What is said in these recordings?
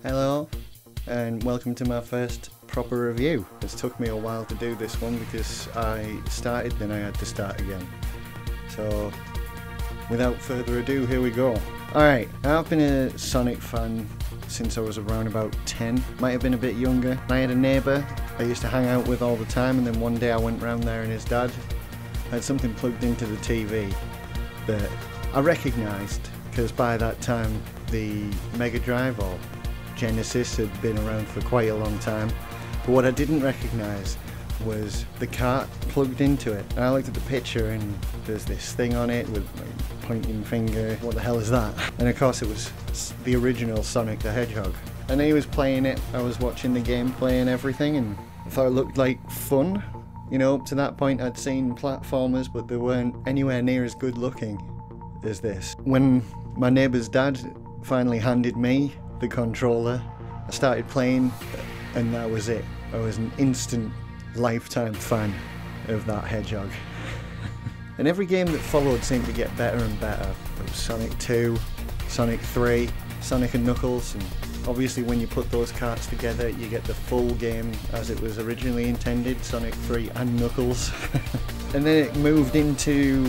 Hello, and welcome to my first proper review. It's took me a while to do this one because I started, then I had to start again. So, without further ado, here we go. Alright, I've been a Sonic fan since I was around about 10, might have been a bit younger. I had a neighbour I used to hang out with all the time, and then one day I went round there and his dad had something plugged into the TV that I recognised, because by that time the Mega Drive or Genesis had been around for quite a long time, but what I didn't recognise was the cart plugged into it. And I looked at the picture and there's this thing on it with my pointing finger. What the hell is that? And of course it was the original Sonic the Hedgehog. And he was playing it, I was watching the gameplay and everything, and I thought it looked like fun. You know, up to that point I'd seen platformers, but they weren't anywhere near as good looking as this. When my neighbour's dad finally handed me the controller, I started playing, and that was it. I was an instant lifetime fan of that hedgehog. And every game that followed seemed to get better and better. There was Sonic 2, Sonic 3, Sonic and Knuckles, and obviously when you put those carts together you get the full game as it was originally intended, Sonic 3 and Knuckles. And then it moved into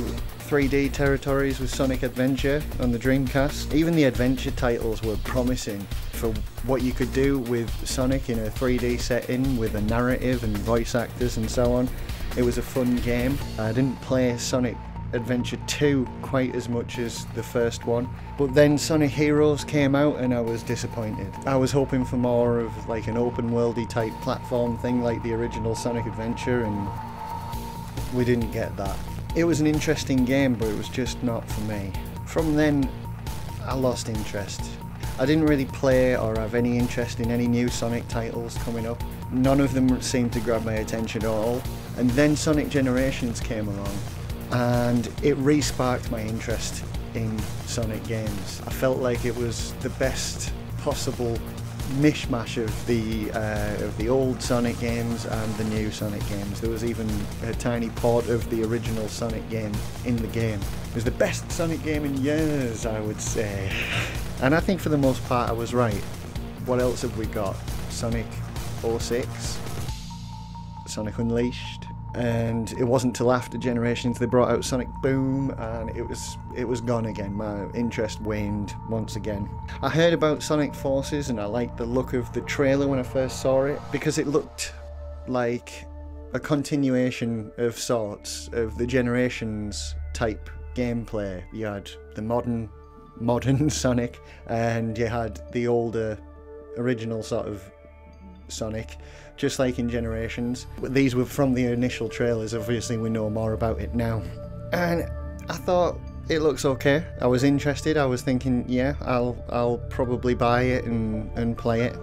3D territories with Sonic Adventure on the Dreamcast. Even the adventure titles were promising for what you could do with Sonic in a 3D setting with a narrative and voice actors and so on. It was a fun game. I didn't play Sonic Adventure 2 quite as much as the first one, but then Sonic Heroes came out and I was disappointed. I was hoping for more of like an open worldy type platform thing like the original Sonic Adventure, and we didn't get that. It was an interesting game, but it was just not for me. From then, I lost interest. I didn't really play or have any interest in any new Sonic titles coming up. None of them seemed to grab my attention at all. And then Sonic Generations came along, and it re-sparked my interest in Sonic games. I felt like it was the best possible mishmash of the old Sonic games and the new Sonic games. There was even a tiny port of the original Sonic game in the game. It was the best Sonic game in years, I would say. And I think for the most part I was right. What else have we got? Sonic 06, Sonic Unleashed, and it wasn't till after Generations they brought out Sonic Boom, and it was gone again. My interest waned once again. I heard about Sonic Forces and I liked the look of the trailer when I first saw it, because it looked like a continuation of sorts of the Generations type gameplay. You had the modern Sonic, and you had the older original sort of Sonic, just like in Generations. But these were from the initial trailers, obviously we know more about it now. And I thought it looks okay. I was interested, I was thinking, yeah, I'll probably buy it and play it.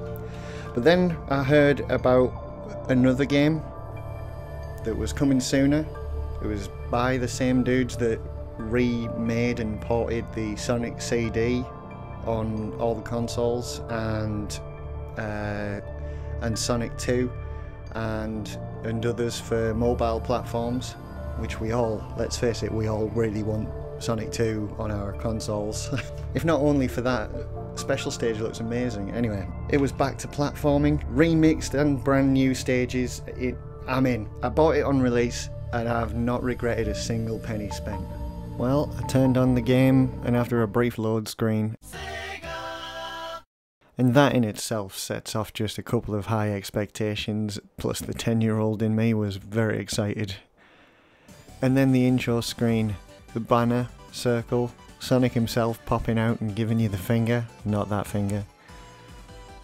But then I heard about another game that was coming sooner. It was by the same dudes that remade and ported the Sonic CD on all the consoles, and Sonic 2 and others for mobile platforms, which we all, let's face it, we all really want Sonic 2 on our consoles. If not only for that, special stage looks amazing. Anyway, it was back to platforming, remixed and brand new stages. I'm in. I bought it on release and I've not regretted a single penny spent. Well, I turned on the game, and after a brief load screen, and that in itself sets off just a couple of high expectations, plus the 10-year-old in me was very excited. And then the intro screen, the banner, circle, Sonic himself popping out and giving you the finger, not that finger.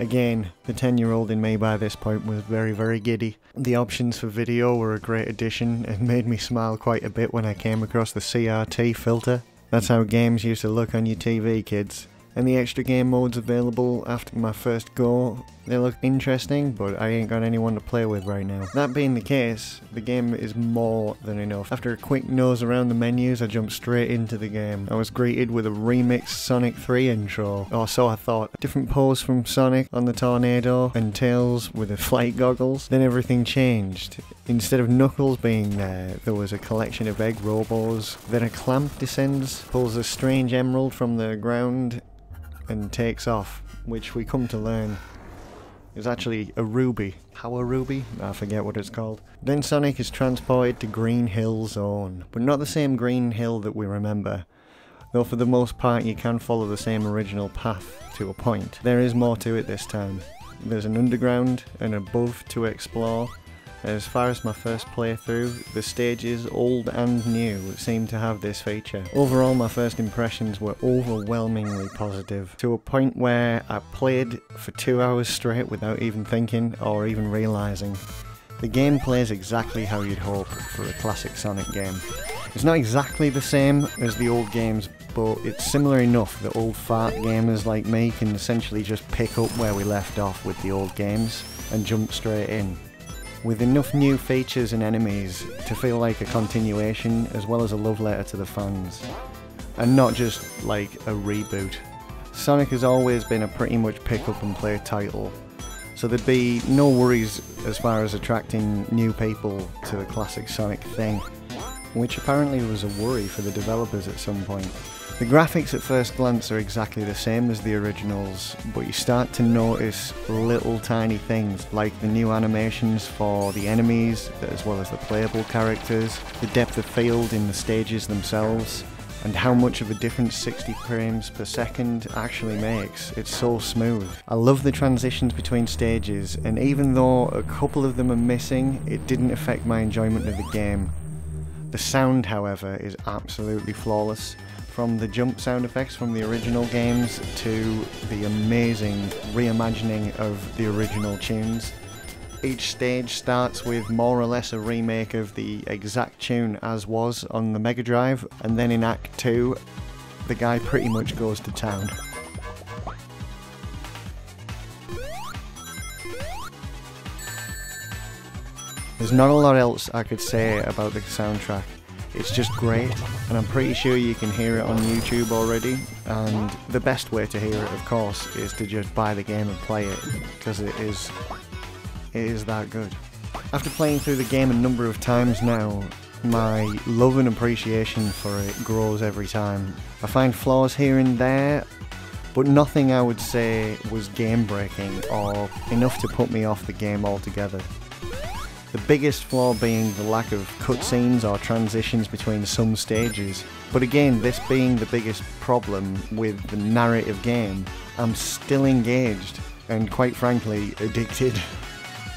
Again, the 10-year-old in me by this point was very, very giddy. The options for video were a great addition and made me smile quite a bit when I came across the CRT filter. That's how games used to look on your TV, kids. And the extra game modes available after my first go, they look interesting, but I ain't got anyone to play with right now. That being the case, the game is more than enough. After a quick nose around the menus, I jumped straight into the game. I was greeted with a remixed Sonic 3 intro, or so I thought. A different pose from Sonic on the tornado, and Tails with the flight goggles. Then everything changed. Instead of Knuckles being there was a collection of egg robos. Then a clamp descends, pulls a strange emerald from the ground, and takes off, which we come to learn is actually a ruby. Power ruby? I forget what it's called. Then Sonic is transported to Green Hill Zone, but not the same Green Hill that we remember. Though for the most part you can follow the same original path to a point. There is more to it this time. There's an underground and above to explore. As far as my first playthrough, the stages, old and new, seem to have this feature. Overall, my first impressions were overwhelmingly positive, to a point where I played for 2 hours straight without even thinking or even realising. The game plays exactly how you'd hope for a classic Sonic game. It's not exactly the same as the old games, but it's similar enough that old fart gamers like me can essentially just pick up where we left off with the old games and jump straight in, with enough new features and enemies to feel like a continuation as well as a love letter to the fans, and not just like a reboot. Sonic has always been a pretty much pick up and play title, so there'd be no worries as far as attracting new people to the classic Sonic thing, which apparently was a worry for the developers at some point. The graphics at first glance are exactly the same as the originals, but you start to notice little tiny things like the new animations for the enemies as well as the playable characters, the depth of field in the stages themselves, and how much of a difference 60 frames per second actually makes. It's so smooth. I love the transitions between stages, and even though a couple of them are missing, it didn't affect my enjoyment of the game. The sound, however, is absolutely flawless. From the jump sound effects from the original games to the amazing reimagining of the original tunes. Each stage starts with more or less a remake of the exact tune as was on the Mega Drive, and then in Act 2, the guy pretty much goes to town. There's not a lot else I could say about the soundtrack. It's just great, and I'm pretty sure you can hear it on YouTube already, and the best way to hear it, of course, is to just buy the game and play it, because it is that good. After playing through the game a number of times now, my love and appreciation for it grows every time. I find flaws here and there, but nothing I would say was game-breaking or enough to put me off the game altogether. The biggest flaw being the lack of cutscenes or transitions between some stages. But again, this being the biggest problem with the narrative game, I'm still engaged and quite frankly addicted.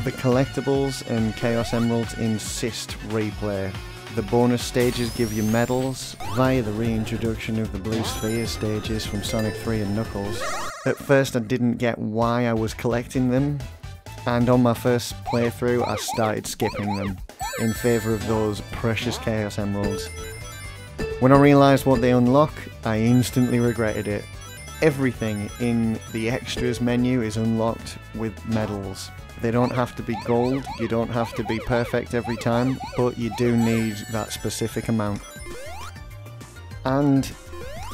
The collectibles and Chaos Emeralds insist replay. The bonus stages give you medals via the reintroduction of the Blue Sphere stages from Sonic 3 and Knuckles. At first I didn't get why I was collecting them, and on my first playthrough I started skipping them in favour of those precious Chaos Emeralds. When I realised what they unlock, I instantly regretted it. Everything in the extras menu is unlocked with medals. They don't have to be gold, you don't have to be perfect every time, but you do need that specific amount. And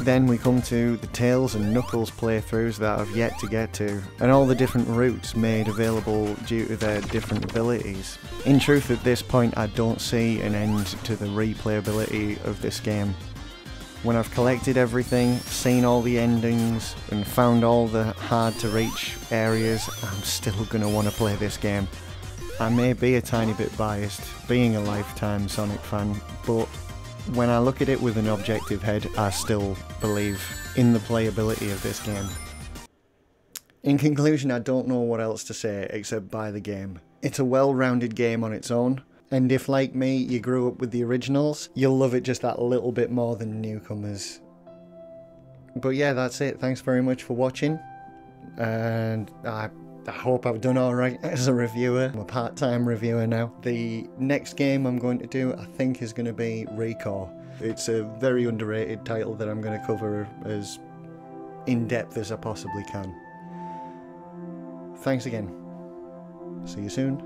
then we come to the Tails and Knuckles playthroughs that I've yet to get to, and all the different routes made available due to their different abilities. In truth, at this point I don't see an end to the replayability of this game. When I've collected everything, seen all the endings, and found all the hard to reach areas, I'm still gonna want to play this game. I may be a tiny bit biased, being a lifetime Sonic fan, but when I look at it with an objective head, I still believe in the playability of this game. In conclusion, I don't know what else to say except buy the game. It's a well-rounded game on its own, and if, like me, you grew up with the originals, you'll love it just that little bit more than newcomers. But yeah, that's it. Thanks very much for watching, and I hope I've done alright as a reviewer. I'm a part-time reviewer now. The next game I'm going to do, I think, is going to be Recore. It's a very underrated title that I'm going to cover as in-depth as I possibly can. Thanks again. See you soon.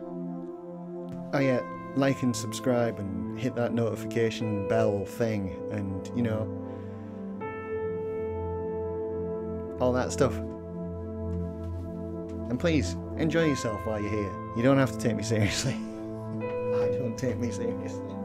Oh yeah, like and subscribe and hit that notification bell thing and, you know, all that stuff. And please, enjoy yourself while you're here. You don't have to take me seriously. I don't. take me seriously.